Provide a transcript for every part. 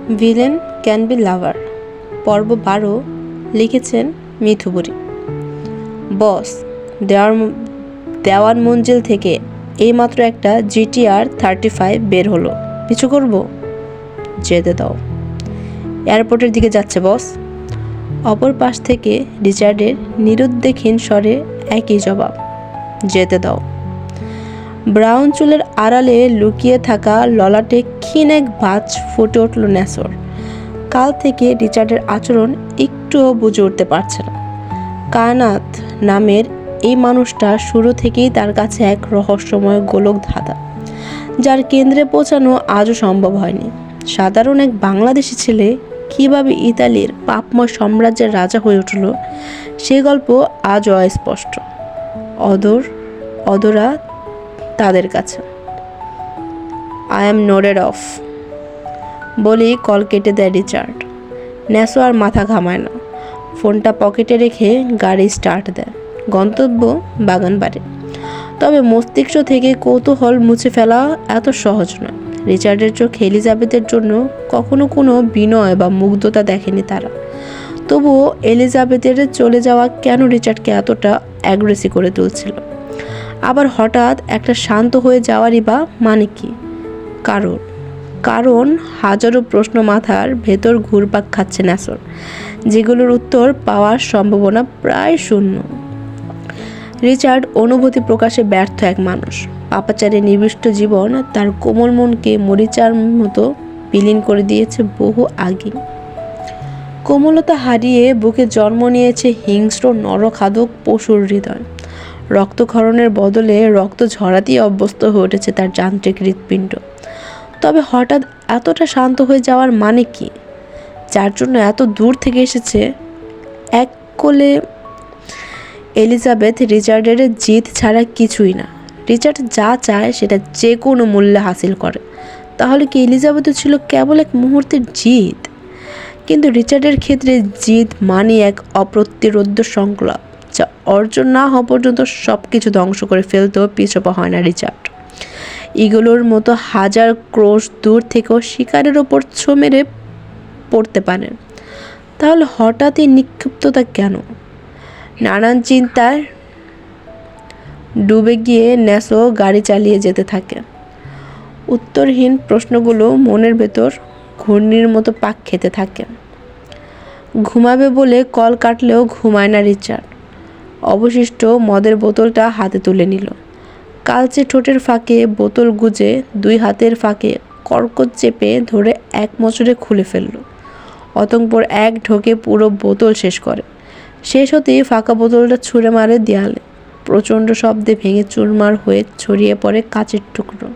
Villain can be লাভার, পর্ব 12, লিখেছেন মিথু বুড়ি। বস, দেওয়ান মঞ্জিল থেকে এইমাত্র একটা GTR 35 বের হলো, পিছু করব? যেতে দাও। এয়ারপোর্টের দিকে যাচ্ছে বস। অপর পাশ থেকে রিচার্ডের নিরুদ্দেশহীন স্বরে একই জবাব, যেতে দাও। ব্রাউন চুলের আড়ালে লুকিয়ে থাকা ললাটে ক্ষীণ এক ভাঁজ ফুটে উঠল ন্যাসর। কাল থেকে রিচার্ডের আচরণ একটুও বুঝে উঠতে পারছে না। কায়নাত নামের এই মানুষটা শুরু থেকেই তার কাছে এক রহস্যময় গোলক ধাঁধা, যার কেন্দ্রে পৌঁছানো আজও সম্ভব হয়নি। সাধারণ এক বাংলাদেশি ছেলে কীভাবে ইতালির পাপময় সাম্রাজ্যের রাজা হয়ে উঠল, সে গল্প আজও অস্পষ্ট, অধরা তাদের কাছে। আই অ্যাম নোডেড অফ বলেই কল কেটে দেয় রিচার্ড। ন্যাসো আর মাথা ঘামায় না, ফোনটা পকেটে রেখে গাড়ি স্টার্ট দেয়। গন্তব্য বাগানবাড়ি। তবে মস্তিষ্ক থেকে কৌতূহল মুছে ফেলা এত সহজ নয়। রিচার্ডের চোখ এলিজাবেথের জন্য কখনো কোনো বিনয় বা মুগ্ধতা দেখেনি তারা। তবুও এলিজাবেথের চলে যাওয়া কেন রিচার্ডকে এতটা অ্যাগ্রেসিভ করে তুলছিল? আবার হঠাৎ একটা শান্ত হয়ে যাওয়ারই বা মানে কি? কারণ হাজারো প্রশ্ন মাথার ভেতর ঘুরপাক খাচ্ছে ন্যাসর, যেগুলোর উত্তর পাওয়ার সম্ভাবনা প্রায় শূন্য। রিচার্ড অনুভূতি প্রকাশে ব্যর্থ এক মানুষ। পাপাচারে নিবিষ্ট জীবন তার কোমল মনকে মরিচার মতো বিলীন করে দিয়েছে বহু আগে। কোমলতা হারিয়ে বুকে জন্ম নিয়েছে হিংস্র নরখাদক পশুর হৃদয়। রক্তক্ষরণের বদলে রক্ত ঝরাতেই অভ্যস্ত হয়ে উঠেছে তার যান্ত্রিক হৃৎপিণ্ড। তবে হঠাৎ এতটা শান্ত হয়ে যাওয়ার মানে কি? যার জন্য এত দূর থেকে এসেছে। এক কোলে এলিজাবেথ রিচার্ডের জিত ছাড়া কিছুই না। রিচার্ড যা চায় সেটা যে কোনো মূল্যে হাসিল করে। তাহলে কি এলিজাবেথও ছিল কেবল এক মুহূর্তের জিত? কিন্তু রিচার্ডের ক্ষেত্রে জিত মানে এক অপ্রতিরোধ্য সংকল্প, যা অর্জন না হওয়া পর্যন্ত সব কিছু ধ্বংস করে ফেলতেও পিছপা হয় না রিচার্ড। ইগলোর মতো হাজার ক্রোশ দূর থেকেও শিকারের ওপর ছো মেরে পড়তে পারে। তাহলে হঠাৎই নিক্ষিপ্ততা কেন? নানান চিন্তায় ডুবে গিয়ে ন্যাসো গাড়ি চালিয়ে যেতে থাকে। উত্তরহীন প্রশ্নগুলো মনের ভেতর ঘূর্ণির মতো পাক খেতে থাকে। ঘুমাবে বলে কল কাটলেও ঘুমায় না রিচার্ড। অবশিষ্ট মদের বোতলটা হাতে তুলে নিল। কালচে ঠোঁটের ফাঁকে বোতল গুজে দুই হাতের ফাঁকে কর্কশ চেপে ধরে এক মোচড়ে খুলে ফেলল। অতঃপর এক ঢোকে পুরো বোতল শেষ করে। শেষ হতেই ফাঁকা বোতলটা ছুঁড়ে মারে দেয়ালে। প্রচণ্ড শব্দে ভেঙে চুরমার হয়ে ছড়িয়ে পড়ে কাচের টুকরো।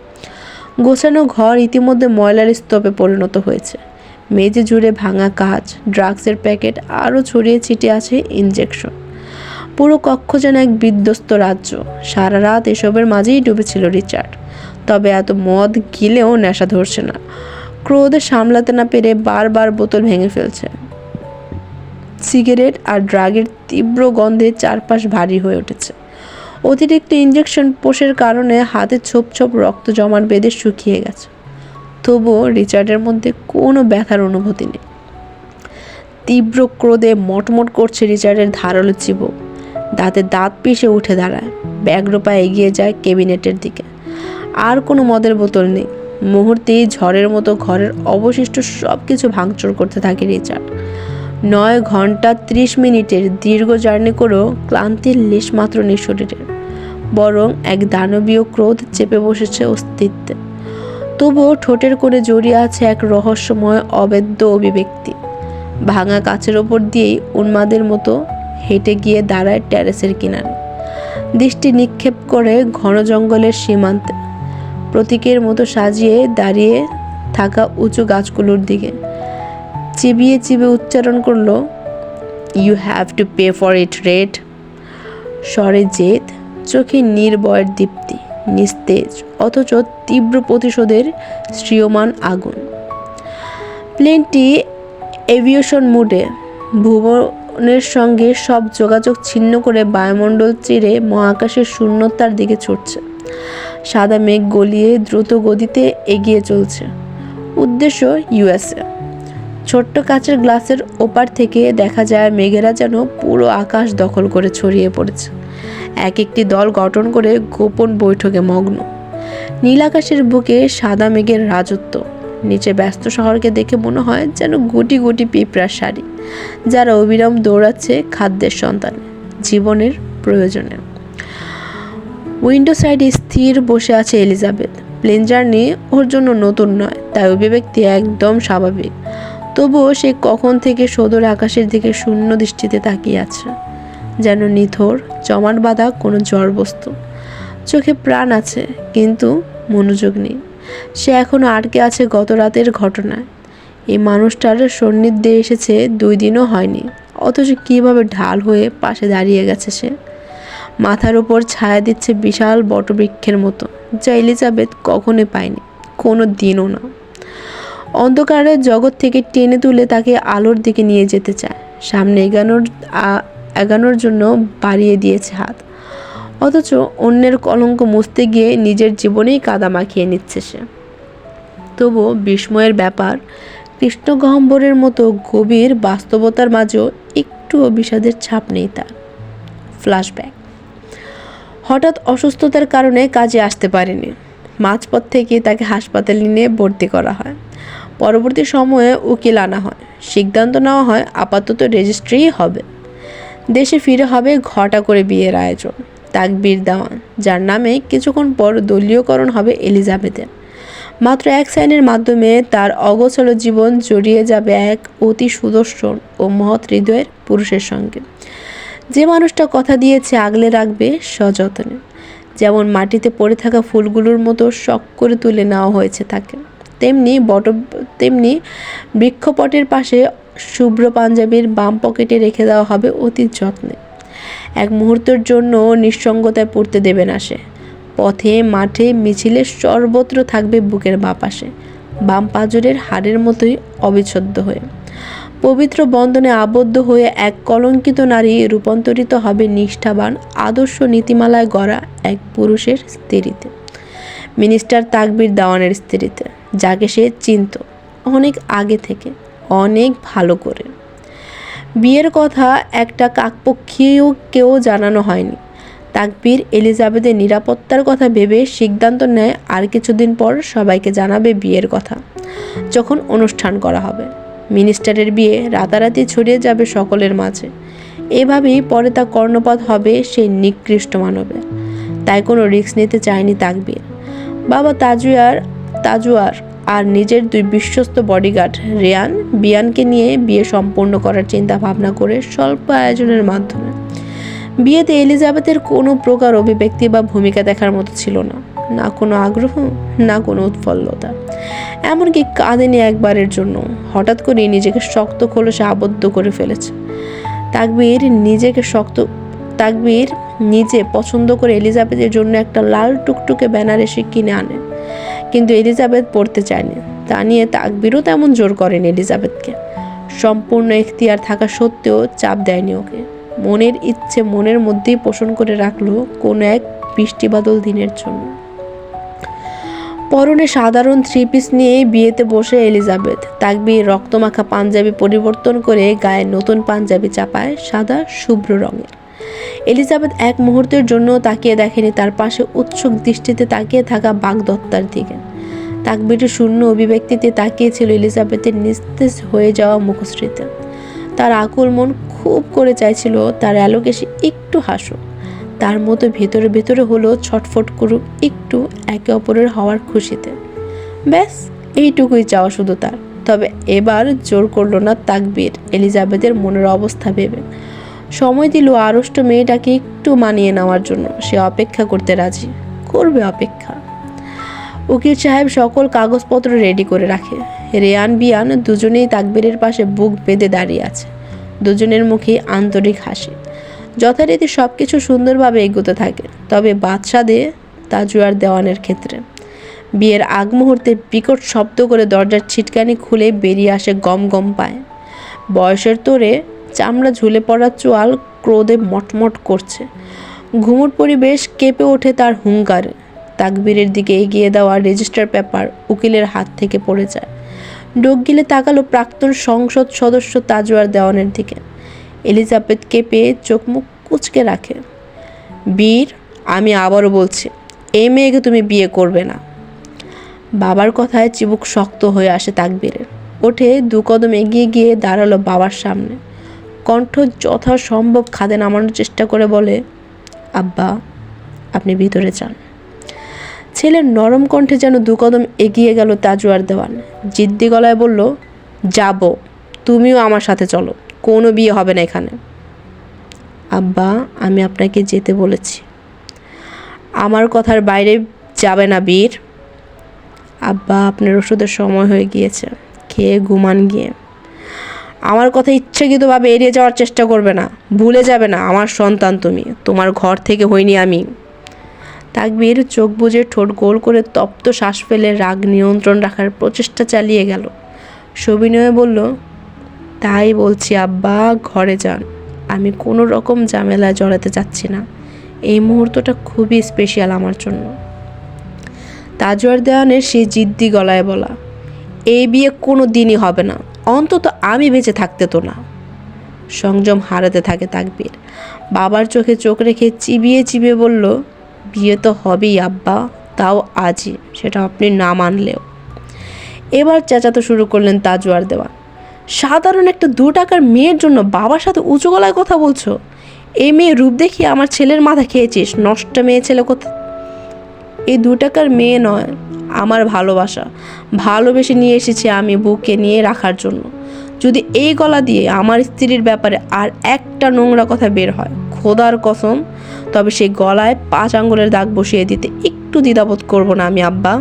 গোছানো ঘর ইতিমধ্যে ময়লার স্তূপে পরিণত হয়েছে। মেঝে জুড়ে ভাঙা কাঁচ, ড্রাগসের প্যাকেট, আরও ছড়িয়ে ছিটিয়ে আছে ইনজেকশন। পুরো কক্ষ যেন এক বিধ্বস্ত রাজ্য। সারা রাত এসবের মাঝেই ডুবেছিল রিচার্ড। তবে এত মদ গিলেও নেশা ধরছে না। ক্রোধে সামলাতে না পেরে বারবার বোতল ভেঙে ফেলছে। সিগারেট আর ড্রাগের তীব্র গন্ধে চারপাশ ভারী হয়ে উঠেছে। অতিরিক্ত ইনজেকশন পোষের কারণে হাতে ছোপ ছোপ রক্ত জমাট বেঁধে শুকিয়ে গেছে। তবুও রিচার্ডের মধ্যে কোনো ব্যথার অনুভূতি নেই। তীব্র ক্রোধে মটমট করছে রিচার্ডের ধারালো চিবুক। দাঁতে দাঁত পিষে উঠে দাঁড়ায়। ব্যগ্র পায়ে এগিয়ে যায় কেবিনেটের দিকে। আর কোনো মদের বোতল নেই। মুহূর্তেই ঝড়ের মতো ঘরের অবশিষ্ট সব কিছু ভাঙচুর করতে থাকে রিচার্ড। 9 ঘন্টা 30 মিনিটের দীর্ঘ জার্নি করেও ক্লান্তির লেশমাত্র নেই শরীরের, বরং এক দানবীয় ক্রোধ চেপে বসেছে অস্তিত্বে। তবুও ঠোঁটের কোণে জড়িয়ে আছে এক রহস্যময় অবেদ্য অভিব্যক্তি। ভাঙা কাচের ওপর দিয়েই উন্মাদের মতো হেঁটে গিয়ে দাঁড়ায় টেরেসের কিনারে। দৃষ্টি নিক্ষেপ করে ঘন জঙ্গলের সীমান্তে প্রতীকের মতো সাজিয়ে দাঁড়িয়ে থাকা উঁচু গাছগুলোর দিকে চিবিয়ে চিবিয়ে উচ্চারণ করলো, you have to pay for it red. স্বরে জেদ, চোখে নির্ভয়ের দীপ্তি, নিস্তেজ অথচ তীব্র প্রতিশোধের শ্রিয়মান আগুন। প্লেনটি এভিয়েশন মোডে ভুবনের সঙ্গে সব যোগাযোগ ছিন্ন করে বায়ুমণ্ডল চিরে মহাকাশের শূন্যতার দিকে ছুটছে। সাদা মেঘ গলিয়ে দ্রুত গতিতে এগিয়ে চলছে। উদ্দেশ্য USA। ছোট্ট কাচের গ্লাসের ওপার থেকে দেখা যায় মেঘেরা যেন পুরো আকাশ দখল করে ছড়িয়ে পড়েছে। এক একটি দল গঠন করে গোপন বৈঠকে মগ্ন। নীল আকাশের বুকে সাদা মেঘের রাজত্ব। নিচে ব্যস্ত শহরকে দেখে মনে হয় যেন গুটি গুটি পিঁপড়ার সারি, যারা অবিরাম দৌড়াচ্ছে খাদ্যের সন্তানে, জীবনের প্রয়োজনে। উইন্ডো সাইডে স্থির বসে আছে এলিজাবেথ। প্লেন জার্নি ওর জন্য নতুন নয়, তাই অভিব্যক্তি একদম স্বাভাবিক। তবুও সে কখন থেকে সদর আকাশের দিকে শূন্য দৃষ্টিতে তাকিয়ে আছে, যেন নিথর জমাট বাঁধা কোনো জড়বস্তু। চোখে প্রাণ আছে, কিন্তু মনোযোগ নেই। সে এখনও আটকে আছে গত রাতের ঘটনায়। এই মানুষটার সান্নিধ্যে এসেছে 2 দিনও হয়নি, অথচ কীভাবে ঢাল হয়ে পাশে দাঁড়িয়ে গেছে সে। মাথার উপর ছায়া দিচ্ছে বিশাল বটবৃক্ষের মতো, যা এলিজাবেথ কখনোই পায়নি, কোনো দিনও না। অন্ধকারের জগৎ থেকে টেনে তুলে তাকে আলোর দিকে নিয়ে যেতে চায়, সামনে এগানোর জন্য বাড়িয়ে দিয়েছে হাত। অথচ অন্যের কলঙ্ক মুছতে গিয়ে নিজের জীবনেই কাদা মাখিয়ে নিচ্ছে সে। তবুও বিস্ময়ের ব্যাপার, কৃষ্ণগহ্বরের মতো গভীর বাস্তবতার মাঝেও একটুও বিষাদের ছাপ নেই তার। ফ্ল্যাশব্যাক। হঠাৎ অসুস্থতার কারণে কাজে আসতে পারেনি। মাঝপথ থেকে তাকে হাসপাতালে নিয়ে ভর্তি করা হয়। পরবর্তী সময়ে উকিল আনা হয়। সিদ্ধান্ত নেওয়া হয় আপাতত রেজিস্ট্রিই হবে। দেশে ফিরে হবে ঘটা করে বিয়ের আয়োজন, তাকবীর দেওয়ান, যার নামে কিছুক্ষণ পর দলীয়করণ হবে এলিজাবেথের। মাত্র এক সাইনের মাধ্যমে তার অগোছাল জীবন জড়িয়ে যাবে এক অতি সুদর্শন ও মহৎ হৃদয়ের পুরুষের সঙ্গে, যে মানুষটা কথা দিয়েছে আগলে রাখবে সযত্নে। যেমন মাটিতে পড়ে থাকা ফুলগুলোর মতো শখ করে তুলে নেওয়া হয়েছে তাকে, তেমনি বৃক্ষপটের পাশে শুভ্র পাঞ্জাবির বাম পকেটে রেখে দেওয়া হবে অতি যত্নে। এক মুহূর্তের জন্য নিঃসঙ্গতায় পড়তে দেবে না সে। পথে, মাঠে, মিছিলে সর্বত্র থাকবে বুকের বাপাশে, বাম পাঁজরের হাড়ের মতোই অবিচ্ছেদ্য হয়ে। পবিত্র বন্ধনে আবদ্ধ হয়ে এক কলঙ্কিত নারী রূপান্তরিত হবে নিষ্ঠাবান আদর্শ নীতিমালায় গড়া এক পুরুষের স্ত্রীতে, মিনিস্টার তাকবীর দেওয়ানের স্ত্রীতে, যাকে সে চিনত অনেক আগে থেকে, অনেক ভালো করে। বিয়ের কথা একটা কাকপক্ষীয় কেউ জানানো হয়নি। তাকবীর এলিজাবেথের নিরাপত্তার কথা ভেবে সিদ্ধান্ত নেয় আর কিছুদিন পর সবাইকে জানাবে বিয়ের কথা, যখন অনুষ্ঠান করা হবে। মিনিস্টারের বিয়ে রাতারাতি ছড়িয়ে যাবে সকলের মাঝে। এভাবেই পরে তা কর্ণপাত হবে সেই নিকৃষ্ট মানবের। তাই কোনো রিস্ক নিতে চায়নি তাকবীর। বাবা তাজুয়ার আর নিজের 2 বিশ্বস্ত বডিগার্ড রেয়ান, বিয়ানকে নিয়ে বিয়ে সম্পূর্ণ করার চিন্তা ভাবনা করে স্বল্প আয়োজনের মাধ্যমে। বিয়েতে এলিজাবেথের কোনো প্রকার অভিব্যক্তি বা ভূমিকা দেখার মতো ছিল না, না কোনো আগ্রহ, না কোনো উৎফুল্লতা, এমনকি কাঁদেনি একবারের জন্য। হঠাৎ করে নিজেকে শক্ত খোলসে আবদ্ধ করে ফেলেছে। তাকবীর নিজে পছন্দ করে এলিজাবেথের জন্য একটা লাল টুকটুকে বেনারসি কিনে আনে, কিন্তু এলিজাবেথ পড়তে চায়নি। তা নিয়ে তাকবীরও তেমন জোর করেন এলিজাবেথকে। সম্পূর্ণ এখতিয়ার থাকা সত্ত্বেও চাপ দেয়নি ওকে। মনের ইচ্ছে মনের মধ্যেই পোষণ করে রাখলো কোনো এক বৃষ্টিবাদল দিনের জন্য। পরনে সাধারণ 3 পিস নিয়ে বিয়েতে বসে এলিজাবেথ। তাকবীর রক্তমাখা পাঞ্জাবি পরিবর্তন করে গায়ে নতুন পাঞ্জাবি চাপায় সাদা শুভ্র রঙের। এলিজাবেথ এক মুহূর্তের জন্য তাকিয়ে দেখেনি তার পাশে উৎসুক দৃষ্টিতে তাকিয়ে থাকা বাগদত্তার দিকে। তাকবীরের শূন্য অভিব্যক্তিতে তাকিয়েছিল এলিজাবেথের নিস্তেজ হয়ে যাওয়া মুখশ্রীতে। তার আকুল মন খুব করে চাইছিল তার অ্যালোকে সে একটু হাসুক, তার মতো ভেতরে ভেতরে হলেও ছটফট করুক একটু একে অপরের হওয়ার খুশিতে। ব্যাস এইটুকুই চাওয়া শুধু তার। তবে এবার জোর করল না তাকবীর এলিজাবেথের মনের অবস্থা ভেবে। সময় দিল আড়ষ্ট মেয়েটাকে একটু মানিয়ে নেওয়ার জন্য। সে অপেক্ষা করতে রাজি, করবে অপেক্ষা। উকিল সাহেব সকল কাগজপত্র রেডি করে রাখে। রেয়ান বিয়ান দুজনেই তাকবীরের পাশে বুক বেঁধে দাঁড়িয়ে আছে, দুজনের মুখে আন্তরিক হাসি। যথারীতি সব কিছু সুন্দরভাবে এগোতে থাকে। তবে বাদশাদে তাজুয়ার দেওয়ানের ক্ষেত্রে বিয়ের আগ মুহূর্তে বিকট শব্দ করে দরজার ছিটকানি খুলে বেরিয়ে আসে গম গম পায়। বয়সের তোরে চামড়া ঝুলে পড়া চোয়াল ক্রোধে মটমট করছে। ঘুমুট পরিবেশ কেঁপে ওঠে তার হুঙ্কারে। তাকবীরের দিকে এগিয়ে দেওয়া রেজিস্টার পেপার উকিলের হাত থেকে পড়ে যায়। ডোক গিলে তাকালো প্রাক্তন সংসদ সদস্য তাজওয়ার দেওয়ানের দিকে। এলিজাবেথ কেঁপে চোখ মুখ কুঁচকে রাখে। বীর, আমি আবারও বলছি, এই মেয়েকে তুমি বিয়ে করবে না। বাবার কথায় চিবুক শক্ত হয়ে আসে তাকবীরের। ওঠে 2 কদম এগিয়ে গিয়ে দাঁড়ালো বাবার সামনে। কণ্ঠ যথাসম্ভব খাদে নামানোর চেষ্টা করে বলে, আব্বা, আপনি ভিতরে যান। ছেলের নরম কণ্ঠে যেন 2 কদম এগিয়ে গেল তাজওয়ার দেওয়ান। জিদ্দি গলায় বলল, যাব, তুমিও আমার সাথে চলো, কোনো বিয়ে হবে না এখানে। আব্বা, আমি আপনাকে যেতে বলেছি। আমার কথার বাইরে যাবে না বীর। আব্বা, আপনার ওষুধের সময় হয়ে গিয়েছে, খেয়ে ঘুমান গিয়ে। আমার কথা ইচ্ছাকৃতভাবে এড়িয়ে যাওয়ার চেষ্টা করবে না, ভুলে যাবে না আমার সন্তান তুমি, তোমার ঘর থেকে হইনি আমি। তাকবীর চোখ বুজে ঠোঁট গোল করে তপ্ত শ্বাস ফেলে রাগ নিয়ন্ত্রণ রাখার প্রচেষ্টা চালিয়ে গেল। সবিনয়ে বলল, তাই বলছি আব্বা, ঘরে যান, আমি কোনো রকম ঝামেলায় জড়াতে চাচ্ছি না, এই মুহূর্তটা খুবই স্পেশাল আমার জন্য। তাজওয়ার দেওয়ানের সেই জিদ্দি গলায় বলা, এই বিয়ে কোনো দিনই হবে না, অন্তত আমি বেঁচে থাকতে তো না। সংযম হারাতে থাকে তাকবীর। বাবার চোখে চোখ রেখে চিবিয়ে চিবিয়ে বলল, বিয়ে তো হবেই আব্বা, তাও আজই, সেটা আপনি না মানলেও। এবার চেঁচাতে শুরু করলেন তাজওয়ার দেওয়ান। সাধারণ একটা 2 টাকার মেয়ের জন্য বাবার সাথে উঁচু গলায় কথা বলছো? এই মেয়ে রূপ দেখিয়ে আমার ছেলের মাথা খেয়েছিস, নষ্ট মেয়ে ছেলে কোথা। এই 2 টাকার মেয়ে নয়, আমার ভালোবাসা, ভালোবেসে নিয়ে এসেছি আমি বুকে নিয়ে রাখার জন্য। যদি এই গলা দিয়ে আমার স্ত্রীর ব্যাপারে আর একটা নোংরা কথা বের হয়, খোদার কসম, তবে সেই গলায় 5 আঙ্গুলের দাগ বসিয়ে দিতে একটু দ্বিধাবোধ করবো না আমি আব্বা।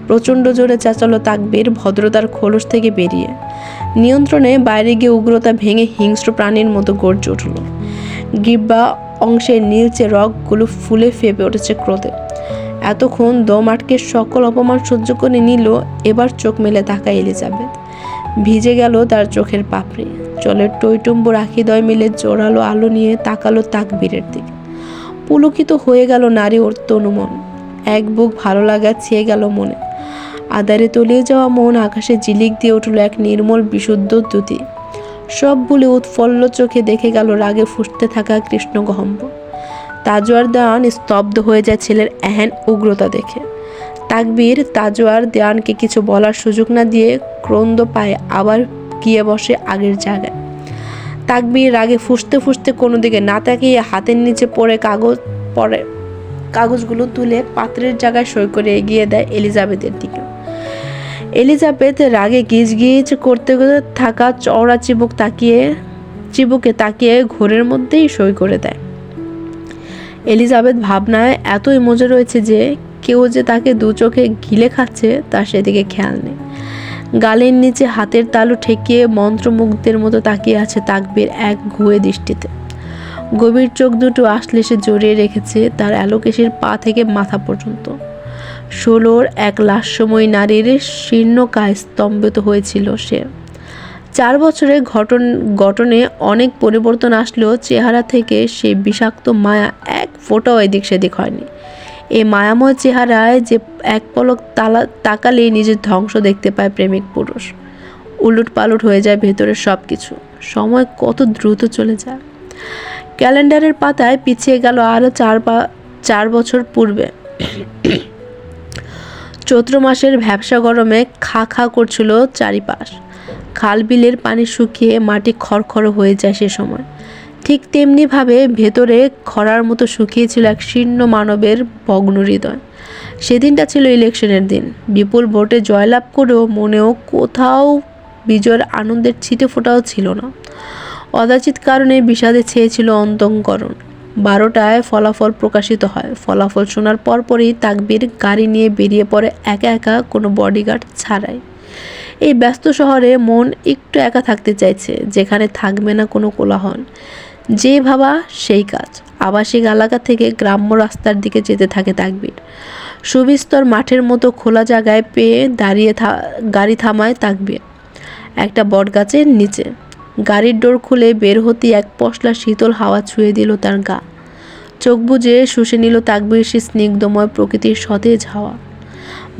প্রচণ্ড জোরে চেঁচালো তাকবীর ভদ্রতার খোলস থেকে বেরিয়ে। নিয়ন্ত্রণে বাইরে গিয়ে উগ্রতা ভেঙে হিংস্র প্রাণীর মতো গর্জে উঠল। গিব্বা অংশের নীলচে রগগুলো ফুলে ফেপে উঠেছে ক্রোধে। এতক্ষণ দম আটকে সকল অপমান সহ্য করে নিল, এবার চোখ মেলে তাকায় এলিজাবেথ। ভিজে গেল তার চোখের পাপড়ি। চলের টইটুম্বুর আখিদয় মিলে জোরালো আলো নিয়ে তাকালো তাকবীরের দিকে। পুলকিত হয়ে গেল নারী ওর তনুমন। এক বুক ভালো লাগা ছেয়ে গেল মনে। আধারে তলিয়ে যাওয়া মন আকাশে ঝিলিক দিয়ে উঠল এক নির্মল বিশুদ্ধ দ্যুতি। সব ভুলে উৎফুল্ল চোখে দেখে গেল রাগে ফুঁসতে থাকা কৃষ্ণগহ্বর। তাজওয়ার দেওয়ান স্তব্ধ হয়ে যায় ছেলের এহেন উগ্রতা দেখে। তাকবীর তাজওয়ার দেওয়ানকে কিছু বলার সুযোগ না দিয়ে ক্রন্দ পায়ে আবার গিয়ে বসে আগের জায়গায়। তাকবীর রাগে ফুঁসতে ফুঁসতে কোনো দিকে না তাকিয়ে হাতের নিচে কাগজগুলো তুলে পাত্রের জায়গায় সই করে এগিয়ে দেয় এলিজাবেথের দিকে। এলিজাবেথ রাগে গিজ গিজ করতে থাকা চওড়া চিবুকে তাকিয়ে ঘোরের মধ্যেই সই করে দেয়। এলিজাবেথ ভাবনায় এতই মজে রয়েছে যে কেউ যে তাকে 2 চোখে গিলে খাচ্ছে তার সেদিকে খেয়াল নেই। গালের নিচে হাতের তালু ঠেকিয়ে মন্ত্রমুগ্ধের মতো তাকিয়ে আছে তাকবীর এক ঘুয়ে দৃষ্টিতে। গভীর চোখ দুটো আশ্লেষে জড়িয়ে রেখেছে তার অ্যালোকেশির পা থেকে মাথা পর্যন্ত। 16 এক লাস্যময়ী নারীর শীর্ণকায় স্তম্ভিত হয়েছিল সে। 4 বছরের গঠনে অনেক পরিবর্তন আসলেও চেহারা থেকে সেই বিষাক্ত মায়া এক ফোঁটাও এদিক সেদিক হয়নি। এই মায়াময় চেহারায় যে এক পলক তাকালেই নিজের ধ্বংস দেখতে পায় প্রেমিক পুরুষ। উলট পালট হয়ে যায় ভেতরের সব কিছু। সময় কত দ্রুত চলে যায়। ক্যালেন্ডারের পাতায় পিছিয়ে গেল আরও 4 বছর পূর্বে। চৈত্র মাসের ভ্যাপসা গরমে খা খা করছিল চারিপাশ। খাল বিলের পানি শুকিয়ে মাটি খড়খড় হয়ে যায় সে সময়। ঠিক তেমনিভাবে ভেতরে খরার মতো শুকিয়েছিল এক শীর্ণ মানবের ভগ্ন হৃদয়। সেদিনটা ছিল ইলেকশনের দিন। বিপুল ভোটে জয়লাভ করেও মনেও কোথাও বিজয়ের আনন্দের ছিটে ফোটাও ছিল না। অযাচিত কারণে বিষাদে ছেয়েছিল অন্তঃকরণ। 12টায় ফলাফল প্রকাশিত হয়। ফলাফল শোনার পরপরই তাকবীর গাড়ি নিয়ে বেরিয়ে পড়ে একা একা, কোনো বডিগার্ড ছাড়াই। এই ব্যস্ত শহরে মন একটু একা থাকতে চাইছে, যেখানে থাকবে না কোনো কোলাহল। যে ভাবা সেই কাজ। আবাসিক এলাকা থেকে গ্রাম্য রাস্তার দিকে যেতে থাকে তাকবীর। সুবিস্তর মাঠের মতো খোলা জায়গায় পেয়ে গাড়ি থামায় তাকবীর একটা বটগাছের নিচে। গাড়ির ডোর খুলে বের হতেই এক পশলা শীতল হাওয়া ছুঁয়ে দিল তার গা। চোখ বুজে শুষে নিল তাকবীর সেই স্নিগ্ধময় প্রকৃতির সতেজ হাওয়া।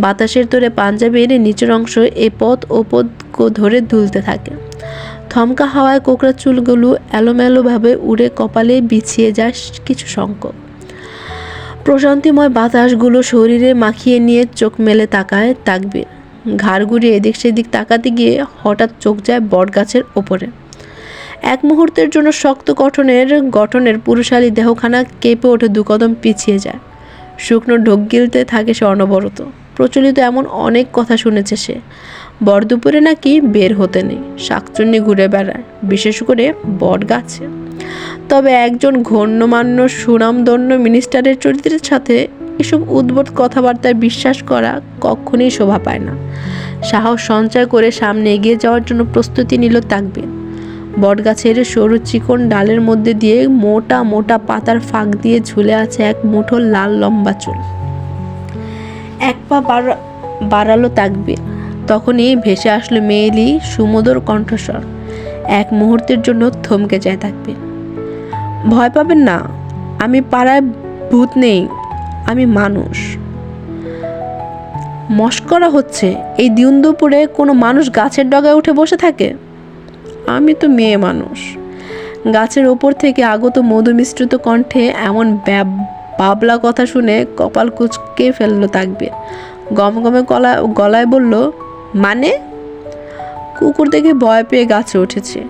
বাতাসের তোরে পাঞ্জাবির নিচের অংশ এপদ ওপদ ধরে দুলতে থাকে। থমকা হাওয়ায় কোকড়া চুলগুলো এলোমেলোভাবে উড়ে কপালে বিছিয়ে যায় কিছু সংখ্যক। প্রশান্তিময় বাতাসগুলো শরীরে মাখিয়ে নিয়ে চোখ মেলে তাকায় তাকবীর। ঘাড় ঘুরিয়ে এদিক সেদিক তাকাতে গিয়ে হঠাৎ চোখ যায় বটগাছের ওপরে। এক মুহূর্তের জন্য শক্ত গঠনের পুরুষালী দেহখানা কেঁপে ওঠে, দুকদম পিছিয়ে যায়। শুকনো ঢোক গিলতে থাকে সে অনবরত। প্রচলিত এমন অনেক কথা শুনেছে সে। বরদুপুরে নাকি বের হতে নেই, শাকচুন্নি ঘুরে বেড়ায়, বিশেষ করে বট গাছে। তবে একজন গণ্যমান্য সুনামধন্য মিনিস্টারের চরিত্রের সাথে এসব উদ্ভট কথাবার্তায় বিশ্বাস করা কখনই শোভা পায় না। সাহস সঞ্চয় করে সামনে এগিয়ে যাওয়ার জন্য প্রস্তুতি নিল তাকবীর। বটগাছের সরু চিকন ডালের মধ্যে দিয়ে মোটা মোটা পাতার ফাঁক দিয়ে ঝুলে আছে এক মুঠো লাল লম্বা চুল। এক পা বাড়ালো তাকবীর। তখনই ভেসে আসলো মেয়েলি সুমধুর কণ্ঠস্বর। এক মুহূর্তের জন্য থমকে যায় তাকবীর। ভয় পাবেন না, আমি পাড়ায় ভূত নেই, আমি মানুষ। মস্করা হচ্ছে? এই দিন দুপুরে কোনো মানুষ গাছের ডগায় উঠে বসে থাকে? আমি তো মেয়ে মানুষ। গাছের ওপর থেকে আগত মধু মিশ্রিত কণ্ঠে এমন বাবলা কথা শুনে কপাল কুঁচকে ফেললো তাকবীর। গমগমে গলায় বলল, মানে? কুকুর দেখে ভয় পেয়ে গাছে উঠেছে।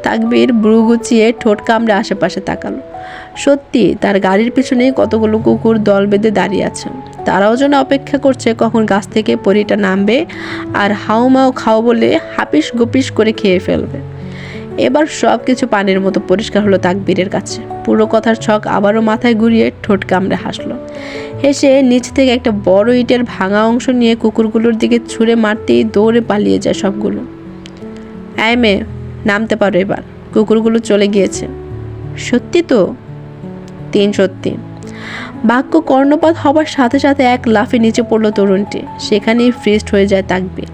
তাকবীর ভ্রু গুছিয়ে ঠোঁট কামড়ে আশেপাশে তাকালো। সত্যি তার গাড়ির পিছনে কতগুলো কুকুর দল বেঁধে দাঁড়িয়ে আছে। তারাও যেন অপেক্ষা করছে কখন গাছ থেকে পরীটা নামবে আর হাউমাউ খাও বলে হাপিস গুপিস করে খেয়ে ফেলবে। এবার সব কিছু পানির মতো পরিষ্কার হলো তাকবীরের কাছে। পুরো কথার ছক আবারও মাথায় ঘুরিয়ে ঠোঁট কামড়ে হাসলো। হেসে নিচ থেকে একটা বড় ইটের ভাঙা অংশ নিয়ে কুকুরগুলোর দিকে ছুঁড়ে মারতেই দৌড়ে পালিয়ে যায় সবগুলো। এই মেয়ে, নামতে পারো এবার, কুকুরগুলো চলে গিয়েছে। সত্যি তো? 3 সত্যি। বাক্য কর্ণপাত হবার সাথে সাথে এক লাফে নিচে পড়লো তরুণটি। সেখানেই ফ্রিজড হয়ে যায় তাকবীর।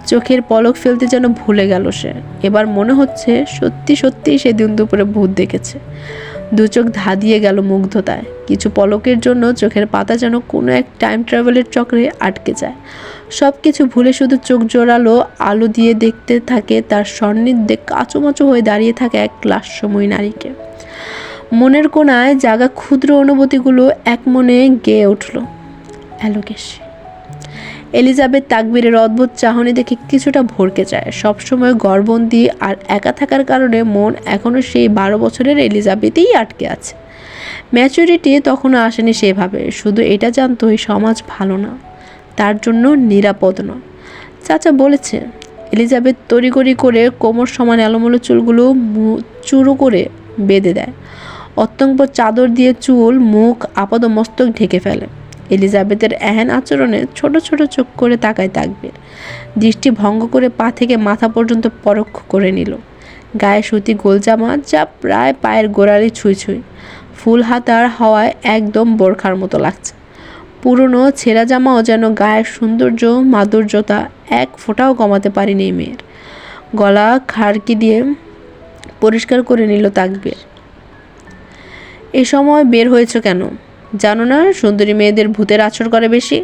চোখের পলক ফেলতে যেন ভুলে গেল সে। এবার মনে হচ্ছে সত্যি সত্যিই সেদিন দুপুরে ভূত দেখেছে। দু চোখ ধাঁধিয়ে গেল মুগ্ধতায়। কিছু পলকের জন্য চোখের পাতা যেন কোনো এক টাইম ট্রাভেলের চক্রে আটকে যায়। সব কিছু ভুলে শুধু চোখ জোড়ালো আলো দিয়ে দেখতে থাকে তার সান্নিধ্যে কাঁচুমাচু হয়ে দাঁড়িয়ে থাকে এক লাস্যময়ী নারীকে। মনের কোণায় জাগা ক্ষুদ্র অনুভূতিগুলো এক মনে গেয়ে উঠল। অ্যালোকেশি। এলিজাবেথ তাকবীরের অদ্ভুত চাহনি দেখে কিছুটা ভরকে যায়। সবসময় ঘরবন্দি আর একা থাকার কারণে মন এখনও সেই 12 বছরের এলিজাবেথেই আটকে আছে। ম্যাচুরিটি তখনও আসেনি সেভাবে। শুধু এটা জানতো এই সমাজ ভালো না, তার জন্য নিরাপদ নয়। চাচা বলেছে। এলিজাবেথ তড়িঘড়ি করে কোমর সমান এলোমেলো চুলগুলো চুরু করে বেঁধে দেয়। অত্যঙ্গ চাদর দিয়ে চুল, মুখ, আপাদ মস্তক ঢেকে ফেলে। এলিজাবেথের এহেন আচরণে ছোট ছোট চোখ করে তাকায় তাকবীর। দৃষ্টি ভঙ্গ করে পা থেকে মাথা পর্যন্ত পরোক্ষ করে নিল। গায়ে সুতি গোলজামা, যা প্রায় পায়ের গোড়ালি ছুঁই ছুঁই। ফুল হাতার হওয়ায় একদম বোরখার মতো লাগছে। পুরনো ছেঁড়া জামাও যেন গায়ের সৌন্দর্য মাধুর্যতা এক ফোঁটাও কমাতে পারেনি এই মেয়ের। গলা খাড়কি দিয়ে পরিষ্কার করে নিল তাকবীর। এ সময় বের হয়েছ কেন? জানো না সুন্দরী মেয়েদের ভূতের আছর করে বেশি?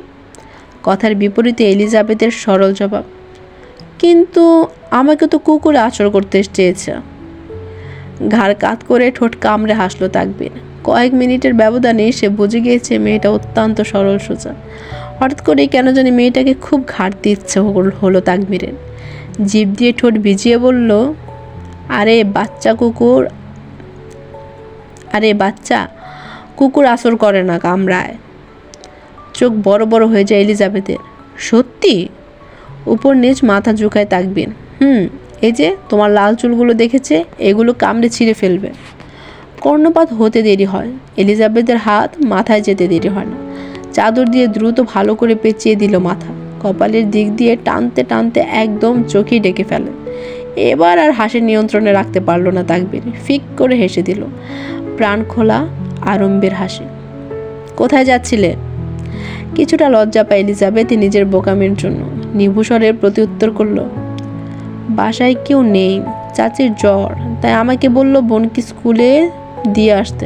কথার বিপরীতে এলিজাবেথের সরল জবাব। কিন্তু আমাকে তো কুকুর আছর করতে চেয়েছে। ঘাড় কাত করে ঠোঁট কামড়ে হাসলো তাকবীর। কয়েক মিনিটের ব্যবধানে সে বুঝে গিয়েছে মেয়েটা অত্যন্ত সরল সোজা। হঠাৎ করে কেন জানি মেয়েটাকে খুব ঘাড়তে ইচ্ছে হলো তাকবীরের। জিভ দিয়ে ঠোঁট ভিজিয়ে বলল, আরে বাচ্চা কুকুর আসর করে না, কামড়ায়। চোখ বড় বড় হয়ে যায় এলিজাবেথের। সত্যি? উপর নিচ মাথা ঝুঁকায় তাকবীর। এই যে তোমার লাল চুলগুলো দেখেছে, এগুলো কামড়ে ছিঁড়ে ফেলবে। কর্ণপাত হতে দেরি হয়। এলিজাবেথের হাত মাথায় যেতে দেরি হয় না। চাদর দিয়ে দ্রুত ভালো করে পেঁচিয়ে দিল মাথা। কপালের দিক দিয়ে টানতে টানতে একদম চোখেই ডেকে ফেলে। এবার আর হাসি নিয়ন্ত্রণে রাখতে পারলো না তাকবীর। ফিক করে হেসে দিল। প্রাণ খোলা আরম্ভের হাসি। কোথায় যাচ্ছিলে? কিছুটা লজ্জা পায় এলিজাবেথ নিজের বোকামির জন্য। নিভূস্বরের প্রতি উত্তর করল, বাসায় কেউ নেই, চাচির জ্বর, তাই আমাকে বলল বোনকে স্কুলে দিয়ে আসতে।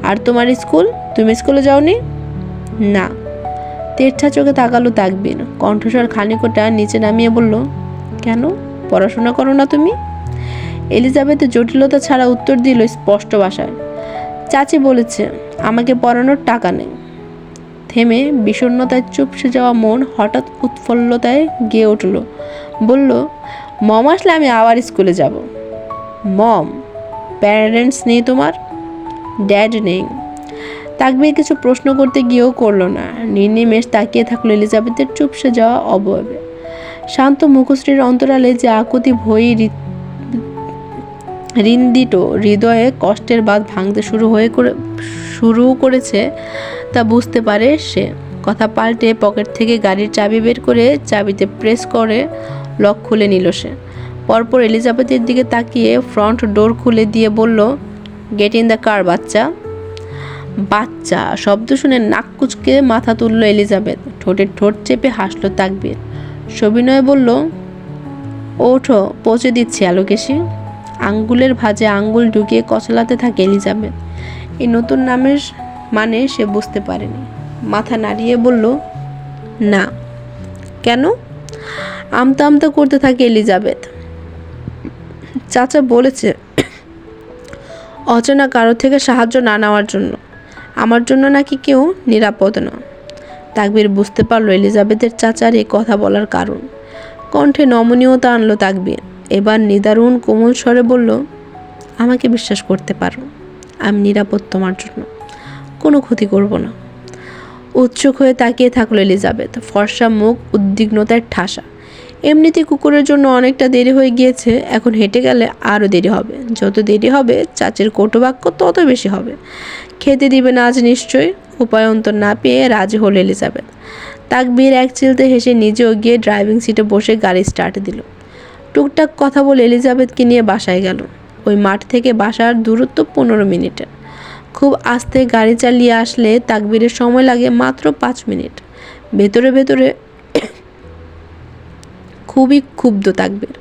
আর তোমার স্কুল? তুমি স্কুলে যাওনি? না। তেরছা চোখে তাকালো তাকবীর। কণ্ঠস্বর খানিকটা নিচে নামিয়ে বলল, কেন, পড়াশোনা করো না তুমি? এলিজাবেথ জটিলতা ছাড়া উত্তর দিল স্পষ্ট ভাষায়, চাচি বলেছে আমাকে পড়ানোর টাকা নেই। থেমে বিষণ্ণতায় চুপসে যাওয়া মন হঠাৎ উৎফুল্লতায় গেয়ে উঠল। বলল, মম আসলে আমি আবার স্কুলে যাব। মম? প্যারেন্টস নেই তোমার? ড্যাড নেই। তাকবীর কিছু প্রশ্ন করতে গিয়েও করলো না। নির্নিমেষ তাকিয়ে থাকলো এলিজাবেথের চুপসে যাওয়া অবয়বে। শান্ত মুখশ্রীর অন্তরালে যে আকুতি ভয়ী রিন্দিটো হৃদয়ে কষ্টের বাঁধ ভাঙতে শুরু করেছে তা বুঝতে পারে সে। কথা পাল্টে পকেট থেকে গাড়ির চাবি বের করে চাবিতে প্রেস করে লক খুলে নিল সে। পরপর এলিজাবেথের দিকে তাকিয়ে ফ্রন্ট ডোর খুলে দিয়ে বলল, গেট ইন দ্য কার বাচ্চা। বাচ্চা শব্দ শুনে নাক কুচকে মাথা তুলল এলিজাবেথ। ঠোঁটে ঠোঁট চেপে হাসল তাকবীর। সবিনয়ে বলল, ওঠো, পৌঁছে দিচ্ছি আলোকেশী। আঙ্গুলের ভাঁজে আঙ্গুল ঢুকিয়ে কচলাতে থাকে এলিজাবেথ। এই নতুন নামের মানে সে বুঝতে পারেনি। মাথা নাড়িয়ে বলল, না। কেন? আমতা আমতা করতে থাকে এলিজাবেথ। চাচা বলেছে অচেনা কারো থেকে সাহায্য না নেওয়ার জন্য। আমার জন্য নাকি কেউ নিরাপদ না। তাকবীর বুঝতে পারল এলিজাবেথের চাচার এই কথা বলার কারণ। কণ্ঠে নমনীয়তা আনলো তাকবীর। এবার নিদারুণ কোমল স্বরে বলল, আমাকে বিশ্বাস করতে পারো, আমি নিরাপদ তোমার জন্য, কোনো ক্ষতি করব না। উৎসুক হয়ে তাকিয়ে থাকলো এলিজাবেথ। ফর্সা মুখ উদ্বিগ্নতায় ঠাসা। এমনিতেই কুকুরের জন্য অনেকটা দেরি হয়ে গিয়েছে, এখন হেঁটে গেলে আরও দেরি হবে। যত দেরি হবে চাচির কটুবাক্য তত বেশি হবে। খেতে দিবে না আজ নিশ্চয়ই। উপায় অন্তর না পেয়ে রাজি হলো এলিজাবেথ। তাকবীর এক চিলতে হেসে নিজেও গিয়ে ড্রাইভিং সিটে বসে গাড়ি স্টার্ট দিল। টুকটাক কথা বলে এলিজাবেথকে নিয়ে বাসায় গেল। ওই মাঠ থেকে বাসার দূরত্ব 15 মিনিটের। খুব আস্তে গাড়ি চালিয়ে আসলে তাকবীরের সময় লাগে মাত্র 5 মিনিট। ভেতরে ভেতরে খুবই ক্ষুব্ধ তাকবীর।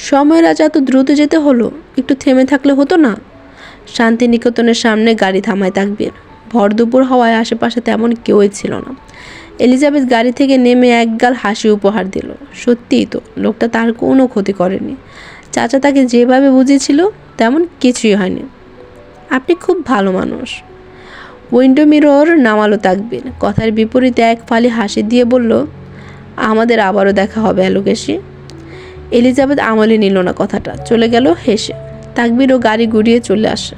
সময়ের আজ এত দ্রুত যেতে হলো, একটু থেমে থাকলে হতো না? শান্তিনিকেতনের সামনে গাড়ি থামায় তাকবীর। ভর দুপুর হওয়ায় আশেপাশে তেমন কেউই ছিল না। এলিজাবেথ গাড়ি থেকে নেমে একগাল হাসি উপহার দিল। সত্যিই তো, লোকটা তার কোনো ক্ষতি করেনি। চাচা তাকে যেভাবে বুঝিয়েছিল তেমন কিছুই হয়নি। আপনি খুব ভালো মানুষ। উইন্ডো মিরর নামালো তাকবীর। কথার বিপরীতে এক ফালি হাসি দিয়ে বলল, আমাদের আবারও দেখা হবে আলোকেশী। এলিজাবেথ আমলে নিল না কথাটা, চলে গেল হেসে। তাকবীরও গাড়ি ঘুরিয়ে চলে আসে।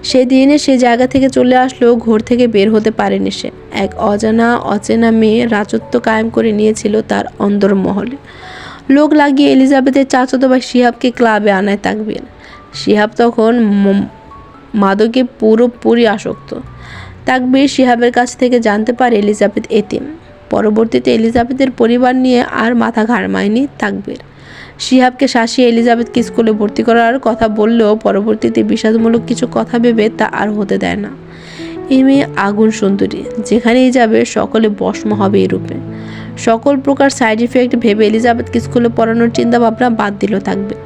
সেদিনে সে জায়গা থেকে চলে আসলেও ঘর থেকে বের হতে পারেনি সে। এক অচেনা মেয়ে রাজত্ব কায়েম করে নিয়েছিল তার অন্দরমহলে। লোক লাগিয়ে এলিজাবেথের চাচাতো ভাই শিহাবকে ক্লাবে আনায় তাকবীর। শিহাব তখন মাদকে পুরোপুরি আসক্ত। তাকবীর শিহাবের কাছ থেকে জানতে পারে এলিজাবেথ এতিম। পরবর্তীতে এলিজাবেথের পরিবার নিয়ে আর মাথা ঘামায়নি তাকবীর। শিহাবকে শাসিয়ে এলিজাবেথকে স্কুলে ভর্তি করার কথা বললেও পরবর্তীতে বিষাদমূলক কিছু কথা ভেবে তা আর হতে দেয় না। এই মেয়ে আগুন সুন্দরী, যেখানেই যাবে সকলে বশম হবে এই রূপে। সকল প্রকার সাইড ইফেক্ট ভেবে এলিজাবেথকে স্কুলে পড়ানোর চিন্তা ভাবনা বাদ দিল তাকবীর।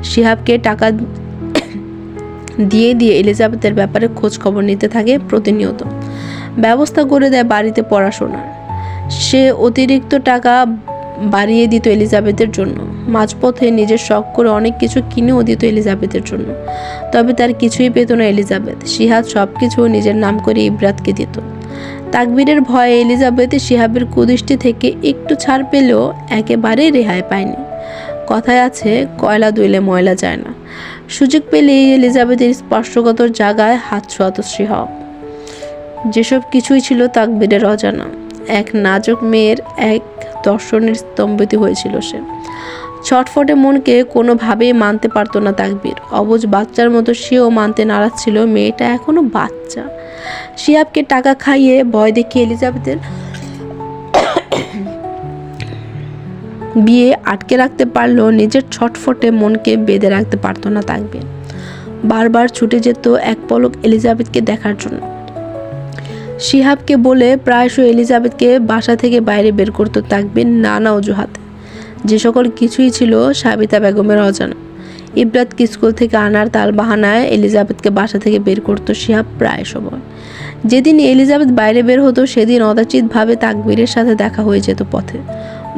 শিহাবকে টাকা দিয়ে দিয়ে এলিজাবেথের ব্যাপারে খোঁজ খবর নিতে থাকে প্রতিনিয়ত। ব্যবস্থা করে দেয় বাড়িতে পড়াশোনার। সে অতিরিক্ত টাকা বাড়িয়ে দিত এলিজাবেথের জন্য। মাঝপথে নিজের শখ করে অনেক কিছু কিনেও দিত এলিজাবেথের জন্য। তবে তার কিছুই পেত না এলিজাবেথ। শিহাব সব কিছু নিজের নাম করে ইব্রাতকে দিত। তাকবীরের ভয়ে এলিজাবেথ শিহাবের কুদৃষ্টি থেকে একটু ছাড় পেলেও একেবারে রেহাই পায়নি। কথায় আছে, কয়লা ধুইলে ময়লা যায় না। সুযোগ পেলেই এলিজাবেথের স্পর্শগত জায়গায় হাত ছোঁয়াত শিহাব। যেসব কিছুই ছিল তাকবীরের অজানা। এক নাজুক মেয়ের এক দর্শনের স্তম্ভিত হয়েছিল সে। ছটফটে মনকে কোনোভাবেই মানতে পারত না তাকবীর। অবুঝ বাচ্চার মতো সেও মানতে নারাজ ছিল মেয়েটা এখনো বাচ্চা। শিহাবকে টাকা খাইয়ে ভয় দেখিয়ে এলিজাবেথের বিয়ে আটকে রাখতে পারলেও নিজের ছটফটে মনকে বেঁধে রাখতে পারত না তাকবীর। বারবার ছুটে যেত এক পলক এলিজাবেথকে দেখার জন্য। শিহাবকে বলে প্রায়শই এলিজাবেথকে বাসা থেকে বাইরে বের করত তাকবীর নানা অজুহাতে। যে সকল কিছুই ছিল সাবিতা বেগমের অজানা। ইব্রাতকে স্কুল থেকে আনার তালবাহানায় এলিজাবেথকে বাসা থেকে বের করত শিহাব প্রায় সময়। যেদিন এলিজাবেথ বাইরে বের হতো সেদিন অযাচিতভাবে তাকবীরের সাথে দেখা হয়ে যেত পথে।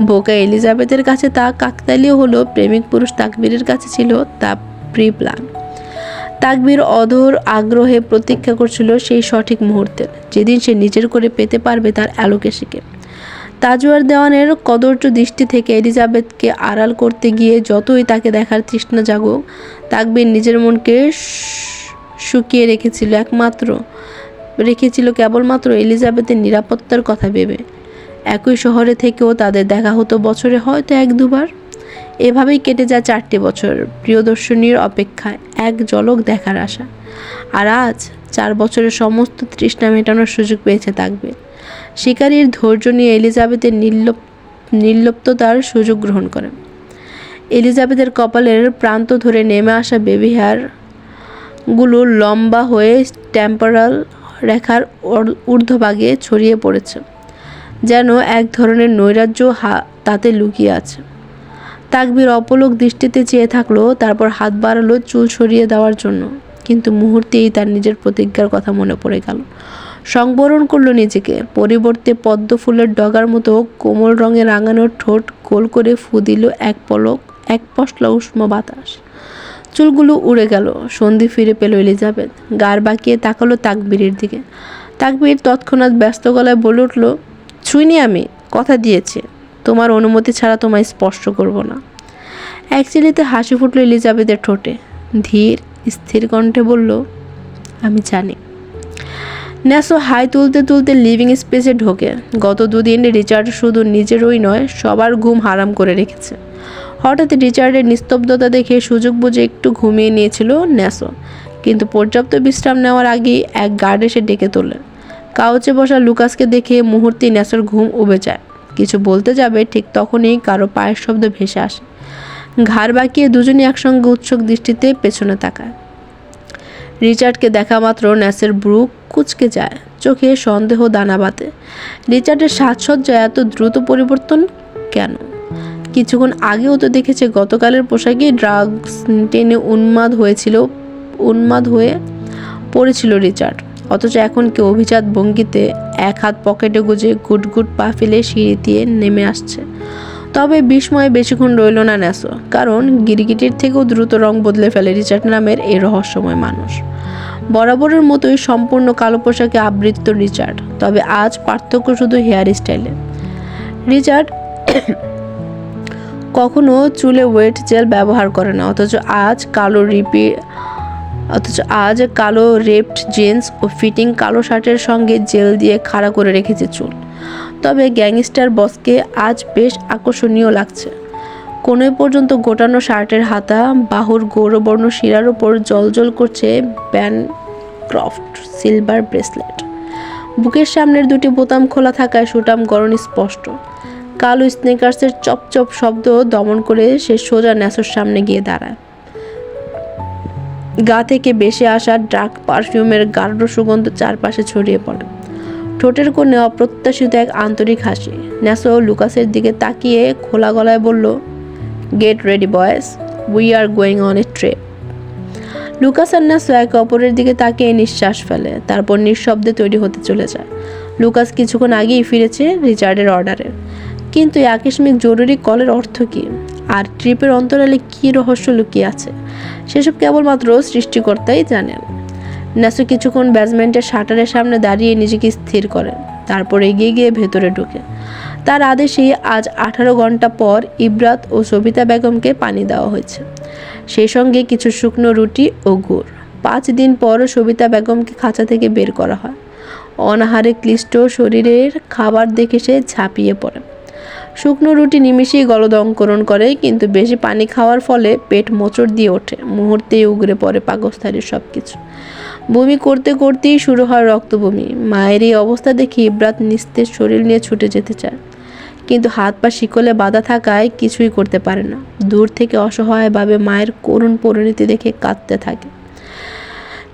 বোকা এলিজাবেথের কাছে তা কাকতালীয় হলো, প্রেমিক পুরুষ তাকবীরের কাছে ছিল তা প্রি প্ল্যান। তাকবীর অধর আগ্রহে প্রতীক্ষা করছিল সেই সঠিক মুহূর্তের, যেদিন সে নিজের করে পেতে পারবে তার অ্যালোকেশিকে। তাজওয়ার দেওয়ানের কদর্য দৃষ্টি থেকে এলিজাবেথকে আড়াল করতে গিয়ে যতই তাকে দেখার তৃষ্ণা জাগুক, তাকবীর নিজের মনকে শুকিয়ে রেখেছিল কেবলমাত্র এলিজাবেথের নিরাপত্তার কথা ভেবে। একই শহরে থেকেও তাদের দেখা হতো বছরে হয়তো 1-2 বার। এভাবেই কেটে যায় 4টি বছর, প্রিয়দর্শনীর অপেক্ষায়, এক ঝলক দেখার আশা। আর আজ 4 বছরের সমস্ত তৃষ্ণা মেটানোর সুযোগ পেয়েছে তাকবীর। শিকারীর ধৈর্য নিয়ে এলিজাবেথের নির্লিপ্ততার সুযোগ গ্রহণ করে। এলিজাবেথের কপালের প্রান্ত ধরে নেমে আসা বেবি হেয়ারগুলো লম্বা হয়ে টেম্পোরাল রেখার ঊর্ধ্বভাগে ছড়িয়ে পড়েছে, যেন এক ধরনের নৈরাজ্য তাতে লুকিয়ে আছে। তাকবীর অপলক দৃষ্টিতে চেয়ে থাকলো, তারপর হাত বাড়ালো চুল সরিয়ে দেওয়ার জন্য, কিন্তু মুহূর্তেই তার নিজের প্রতিজ্ঞার কথা মনে পড়ে গেল। সংবরণ করলো নিজেকে, পরিবর্তে পদ্ম ফুলের ডগার মতো কোমল রঙে রাঙানো ঠোঁট গোল করে ফু দিল এক পশলা উষ্ণ বাতাস। চুলগুলো উড়ে গেল। সন্ধি ফিরে পেল এলিজাবেথ। গাড় বাঁকিয়ে তাকালো তাকবীরের দিকে। তাকবীর তৎক্ষণাৎ ব্যস্ত গলায় বলে উঠল, ছুঁইনি আমি, কথা দিয়েছি, তোমার অনুমতি ছাড়া তোমায় স্পর্শ করব না। একচিলিতে হাসি ফুটল এলিজাবেথের ঠোঁটে। ধীর স্থির কণ্ঠে বলল, আমি জানি। ন্যাসো হাই তুলতে তুলতে লিভিং স্পেসে ঢোকে। গত 2 দিন রিচার্ড শুধু নিজেরই নয়, সবার ঘুম হারাম করে রেখেছে। হঠাৎ রিচার্ডের নিস্তব্ধতা দেখে সুযোগ বুঝে একটু ঘুমিয়ে নিয়েছিল ন্যাসো, কিন্তু পর্যাপ্ত বিশ্রাম নেওয়ার আগেই এক গার্ড এসে ডেকে তোলে। কাউচে বসা লুকাসকে দেখে মুহূর্তেই ন্যাসোর ঘুম উবে যায়। কিছু বলতে যাবে, ঠিক তখনই কারো পায়ের শব্দ ভেসে আসে। ঘাড় বাঁকিয়ে দুজনই একসঙ্গে উৎসুক দৃষ্টিতে পেছনে তাকায়। রিচার্ডকে দেখা মাত্র ন্যাসের ব্রু কুঁচকে যায়, চোখে সন্দেহ দানা বাঁধে। রিচার্ডের সাজসজ্জা এত দ্রুত পরিবর্তন কেন? কিছুক্ষণ আগেও তো দেখেছে গতকালের পোশাকে ড্রাগস টেনে উন্মাদ হয়ে পড়েছিল রিচার্ড, অথচ এখন কেউ অভিজাত ভঙ্গিতে এক হাত পকেটে গুজে গুটগুট পা ফেলে সিঁড়ি দিয়ে নেমে আসছে। তবে বিস্ময়ে বেশিক্ষণ রইল না ন্যাসো, কারণ গিরগিটির থেকেও দ্রুত রং বদলে ফেলে রিচার্ড নামের এই রহস্যময় মানুষ। বরাবরের মতোই সম্পূর্ণ কালো পোশাকে আবৃত রিচার্ড, তবে আজ পার্থক্য শুধু হেয়ার স্টাইলে। রিচার্ড কখনো চুলে ওয়েট জেল ব্যবহার করে না, অথচ আজ কালো রেপড জিন্স ও ফিটিং কালো শার্টের সঙ্গে জেল দিয়ে খাড়া করে রেখেছে চুল। তবে গ্যাংস্টার বসকে আজ বেশ আকর্ষণীয় লাগছে। কোণে পর্যন্ত গোটানো শার্টের হাতা, বাহুর গৌরবর্ণ শিরার ওপর জলজল করছে ব্যানক্রফট সিলভার ব্রেসলেট। বুকের সামনের 2টি বোতাম খোলা থাকায় সুটাম গড়ন স্পষ্ট। কালো স্নেকার্সের চপচপ শব্দ দমন করে সে সোজা ন্যাসোর সামনে গিয়ে দাঁড়ায়। গা থেকে বেশে আসা ডার্ক পারফিউমের গাঢ় সুগন্ধ চারপাশে ছড়িয়ে পড়ে। ঠোঁটের কোণে অপ্রত্যাশিত এক আন্তরিক হাসি। ন্যাসো লুকাসের দিকে তাকিয়ে খোলা গলায় বলল, get ready boys, we are going on a trip. Lucas আর ন্যাসো একে অপরের দিকে তাকিয়ে নিঃশ্বাস ফেলে, তারপর নিঃশব্দে তৈরি হতে চলে যায়। লুকাস কিছুক্ষণ আগেই ফিরেছে রিচার্ডের অর্ডারে, কিন্তু এই আকস্মিক জরুরি কলের অর্থ কী? আর ট্রিপের অন্তরালে কী রহস্য লুকিয়ে আছে, সেসব কেবলমাত্র সৃষ্টিকর্তাই জানেন। ন্যাসো কিছুক্ষণ ব্যাজমেন্টের শাটারের সামনে দাঁড়িয়ে নিজেকে স্থির করেন, তারপর এগিয়ে গিয়ে ভেতরে ঢুকে। তার আদেশেই আজ 18 ঘন্টা পর ইব্রাত ও সবিতা বেগমকে পানি দেওয়া হয়েছে, সেই সঙ্গে কিছু শুকনো রুটি ও গুড়। 5 দিন পর সবিতা বেগমকে খাঁচা থেকে বের করা হয়। অনাহারে ক্লিষ্ট শরীরের খাবার দেখে সে ঝাঁপিয়ে পড়ে। শুকনো রুটি নিমিষেই গলদঙ্করণ করে, কিন্তু বেশি পানি খাওয়ার ফলে পেট মোচড় দিয়ে ওঠে। মুহূর্তেই উগরে পড়ে পাকস্থলীর সব কিছু। বমি করতে করতেই শুরু হয় রক্তবমি। মায়ের এই অবস্থা দেখে ইব্রাত নিস্তেজ শরীর নিয়ে ছুটে যেতে চায়, কিন্তু হাত পা শিকলে বাঁধা থাকায় কিছুই করতে পারে না। দূর থেকে অসহায়ভাবে মায়ের করুণ পরিণতি দেখে কাঁদতে থাকে।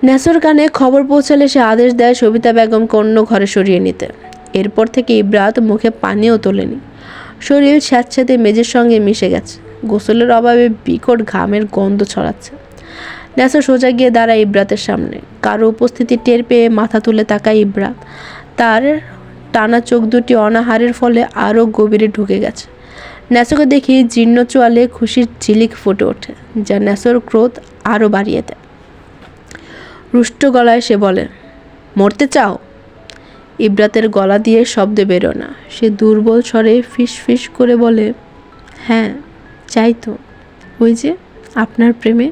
ন্যাসোর কানে খবর পৌঁছালে সে আদেশ দেয় সবিতা বেগমকে অন্য ঘরে সরিয়ে নিতে। এরপর থেকে ইব্রাত মুখে পানিও তোলেনি। শরীর স্যাঁতস্যাঁতে মেঝের সঙ্গে মিশে গেছে, গোসলের অভাবে বিকট ঘামের গন্ধ ছড়াচ্ছে। ন্যাসো সোজা গিয়ে দাঁড়ায় ইব্রাতের সামনে। কারো উপস্থিতি টের পেয়ে মাথা তুলে তাকায় ইব্রাত। তার টানা চোখ দুটি অনাহারের ফলে আরও গভীরে ঢুকে গেছে। ন্যাসোকে দেখে জীর্ণ চোয়ালে খুশির ঝিলিক ফুটে ওঠে, যা ন্যাসোর ক্রোধ আরও বাড়িয়ে দেয়। রুষ্ট গলায় সে বলে, মরতে চাও? ইব্রাতের গলা দিয়ে শব্দ বেরো না। সে দুর্বল স্বরে ফিস ফিস করে বলে, হ্যাঁ চাই তো, ওই যে আপনার প্রেমে।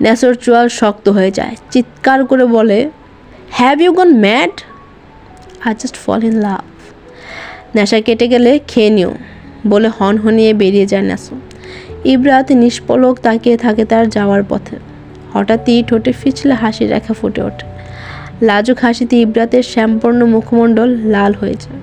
ন্যাসোর চোয়াল শক্ত হয়ে যায়, চিৎকার করে বলে, have you gone mad? I just fall in love. নেশা কেটে গেলে খেয়ে নিও বলে হনহনিয়ে বেরিয়ে যায় ন্যাসো। ইব্রাত নিষ্পলক তাকিয়ে থাকে তার যাওয়ার পথে। হঠাৎই ঠোঁটে পিছলে হাসির রেখা ফুটে ওঠে। লাজুক হাসিতে ইব্রাতের শ্যামবর্ণ মুখমণ্ডল লাল হয়ে যায়।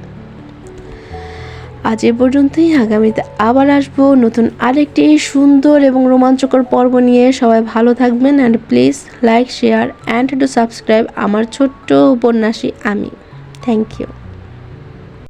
আজ এ পর্যন্তই। আগামীতে আবার আসবো নতুন আরেকটি সুন্দর এবং রোমাঞ্চকর পর্ব নিয়ে। সবাই ভালো থাকবেন and please like, share and to subscribe আমার ছোট্ট উপন্যাসী আমি। Thank you.